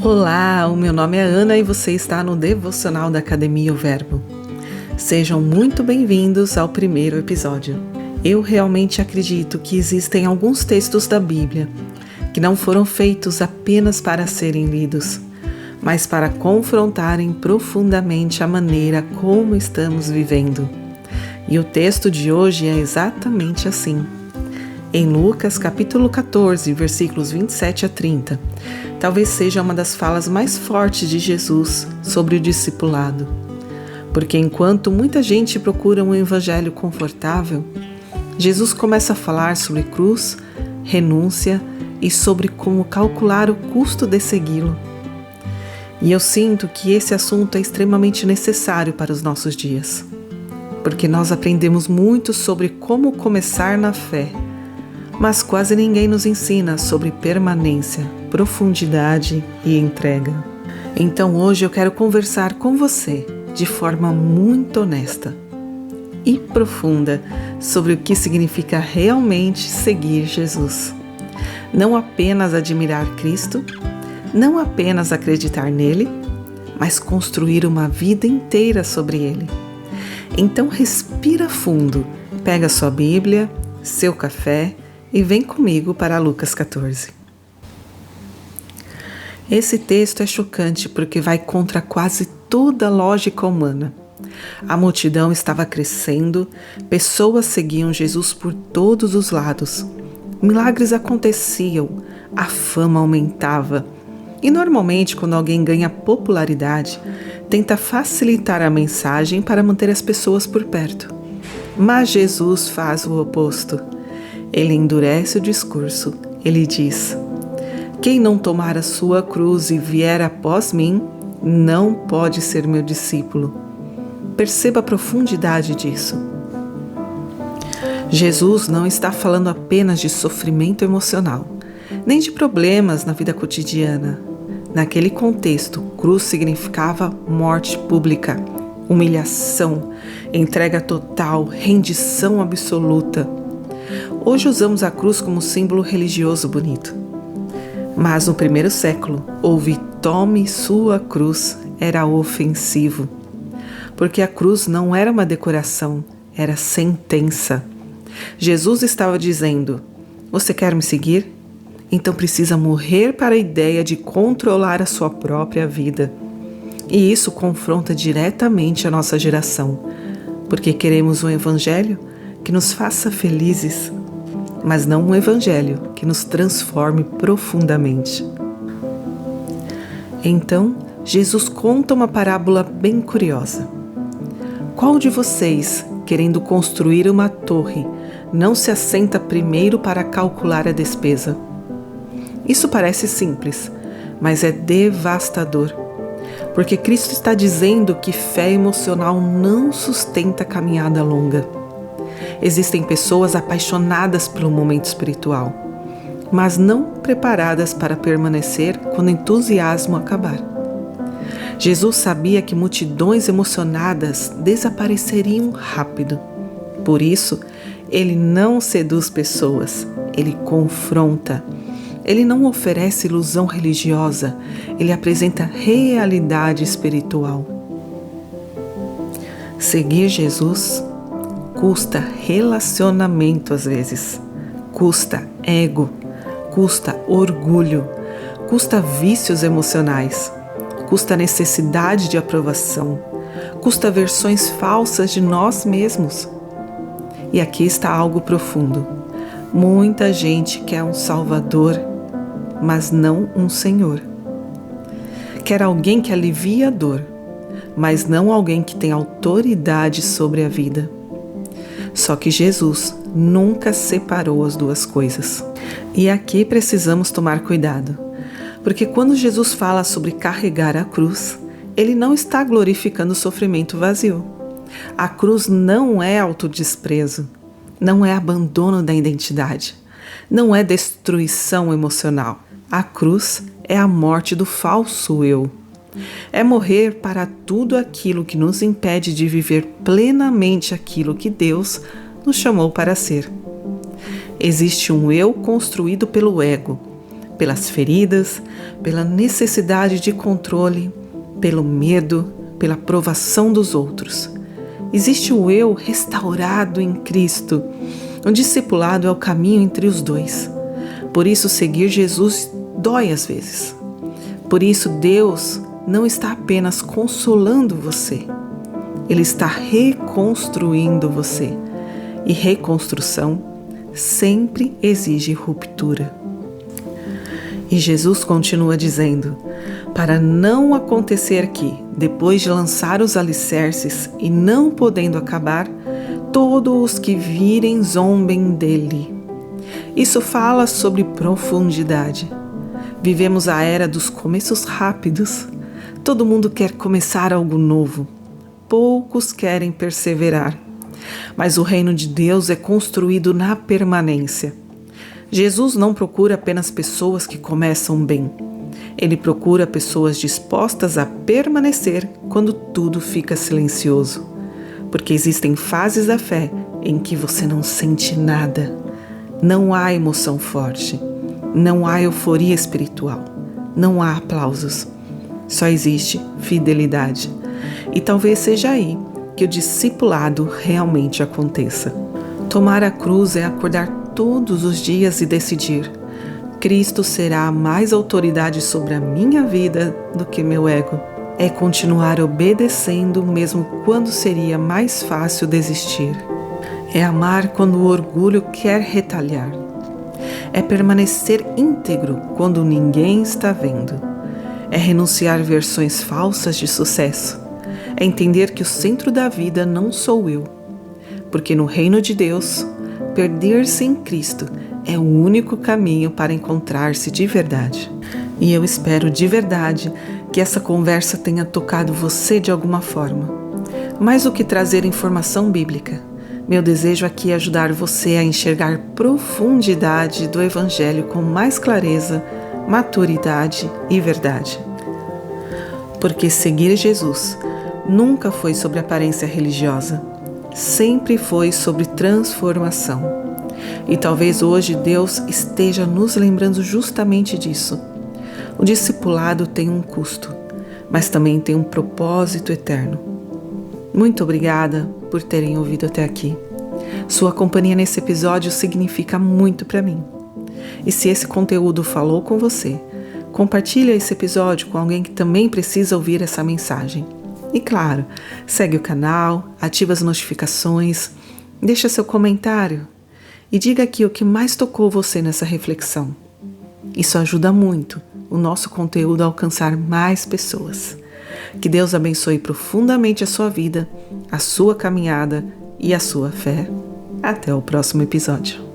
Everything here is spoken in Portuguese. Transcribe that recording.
Olá, o meu nome é Ana e você está no Devocional da Academia O Verbo. Sejam muito bem-vindos ao primeiro episódio. Eu realmente acredito que existem alguns textos da Bíblia que não foram feitos apenas para serem lidos, mas para confrontarem profundamente a maneira como estamos vivendo. E o texto de hoje é exatamente assim. Em Lucas capítulo 14, versículos 27 a 30, talvez seja uma das falas mais fortes de Jesus sobre o discipulado. Porque enquanto muita gente procura um evangelho confortável, Jesus começa a falar sobre cruz, renúncia e sobre como calcular o custo de segui-lo. E eu sinto que esse assunto é extremamente necessário para os nossos dias, porque nós aprendemos muito sobre como começar na fé, mas quase ninguém nos ensina sobre permanência, profundidade e entrega. Então hoje eu quero conversar com você de forma muito honesta e profunda sobre o que significa realmente seguir Jesus. Não apenas admirar Cristo, não apenas acreditar nele, mas construir uma vida inteira sobre ele. Então respira fundo, pega sua Bíblia, seu café e vem comigo para Lucas 14. Esse texto é chocante porque vai contra quase toda a lógica humana. A multidão estava crescendo, pessoas seguiam Jesus por todos os lados. Milagres aconteciam, a fama aumentava. E normalmente, quando alguém ganha popularidade, tenta facilitar a mensagem para manter as pessoas por perto. Mas Jesus faz o oposto. Ele endurece o discurso. Ele diz: quem não tomar a sua cruz e vier após mim, não pode ser meu discípulo. Perceba a profundidade disso. Jesus não está falando apenas de sofrimento emocional, nem de problemas na vida cotidiana. Naquele contexto, cruz significava morte pública, humilhação, entrega total, rendição absoluta. Hoje usamos a cruz como símbolo religioso bonito. Mas no primeiro século, ouvir "tome sua cruz" era ofensivo. Porque a cruz não era uma decoração, era sentença. Jesus estava dizendo: você quer me seguir? Então precisa morrer para a ideia de controlar a sua própria vida. E isso confronta diretamente a nossa geração, porque queremos um evangelho que nos faça felizes, mas não um evangelho que nos transforme profundamente. Então, Jesus conta uma parábola bem curiosa. Qual de vocês, querendo construir uma torre, não se assenta primeiro para calcular a despesa? Isso parece simples, mas é devastador, porque Cristo está dizendo que fé emocional não sustenta caminhada longa. Existem pessoas apaixonadas pelo momento espiritual, mas não preparadas para permanecer quando o entusiasmo acabar. Jesus sabia que multidões emocionadas desapareceriam rápido. Por isso, ele não seduz pessoas, ele confronta. Ele não oferece ilusão religiosa, ele apresenta realidade espiritual. Seguir Jesus custa relacionamento às vezes, custa ego, custa orgulho, custa vícios emocionais, custa necessidade de aprovação, custa versões falsas de nós mesmos. E aqui está algo profundo. Muita gente quer um Salvador, mas não um Senhor. Quer alguém que alivie a dor, mas não alguém que tem autoridade sobre a vida. Só que Jesus nunca separou as duas coisas. E aqui precisamos tomar cuidado, porque quando Jesus fala sobre carregar a cruz, ele não está glorificando o sofrimento vazio. A cruz não é autodesprezo, não é abandono da identidade, não é destruição emocional. A cruz é a morte do falso eu. É morrer para tudo aquilo que nos impede de viver plenamente aquilo que Deus nos chamou para ser. Existe um eu construído pelo ego, pelas feridas, pela necessidade de controle, pelo medo, pela aprovação dos outros. Existe o eu restaurado em Cristo. O discipulado é o caminho entre os dois. Por isso, seguir Jesus dói às vezes. Por isso, Deus não está apenas consolando você. Ele está reconstruindo você. E reconstrução sempre exige ruptura. E Jesus continua dizendo: para não acontecer que, depois de lançar os alicerces e não podendo acabar, todos os que virem zombem dele. Isso fala sobre profundidade. Vivemos a era dos começos rápidos. Todo mundo quer começar algo novo. Poucos querem perseverar. Mas o reino de Deus é construído na permanência. Jesus não procura apenas pessoas que começam bem. Ele procura pessoas dispostas a permanecer quando tudo fica silencioso. Porque existem fases da fé em que você não sente nada. Não há emoção forte. Não há euforia espiritual. Não há aplausos. Só existe fidelidade. E talvez seja aí que o discipulado realmente aconteça. Tomar a cruz é acordar todos os dias e decidir: Cristo será mais autoridade sobre a minha vida do que meu ego. É continuar obedecendo mesmo quando seria mais fácil desistir. É amar quando o orgulho quer retalhar. É permanecer íntegro quando ninguém está vendo. É renunciar versões falsas de sucesso. É entender que o centro da vida não sou eu. Porque no reino de Deus, perder-se em Cristo é o único caminho para encontrar-se de verdade. E eu espero de verdade que essa conversa tenha tocado você de alguma forma. Mais do que trazer informação bíblica, meu desejo aqui é ajudar você a enxergar profundidade do Evangelho com mais clareza, maturidade e verdade. Porque seguir Jesus nunca foi sobre aparência religiosa, sempre foi sobre transformação. E talvez hoje Deus esteja nos lembrando justamente disso. O discipulado tem um custo, mas também tem um propósito eterno. Muito obrigada por terem ouvido até aqui. Sua companhia nesse episódio significa muito para mim. E se esse conteúdo falou com você, compartilhe esse episódio com alguém que também precisa ouvir essa mensagem. E claro, segue o canal, ativa as notificações, deixa seu comentário e diga aqui o que mais tocou você nessa reflexão. Isso ajuda muito o nosso conteúdo a alcançar mais pessoas. Que Deus abençoe profundamente a sua vida, a sua caminhada e a sua fé. Até o próximo episódio.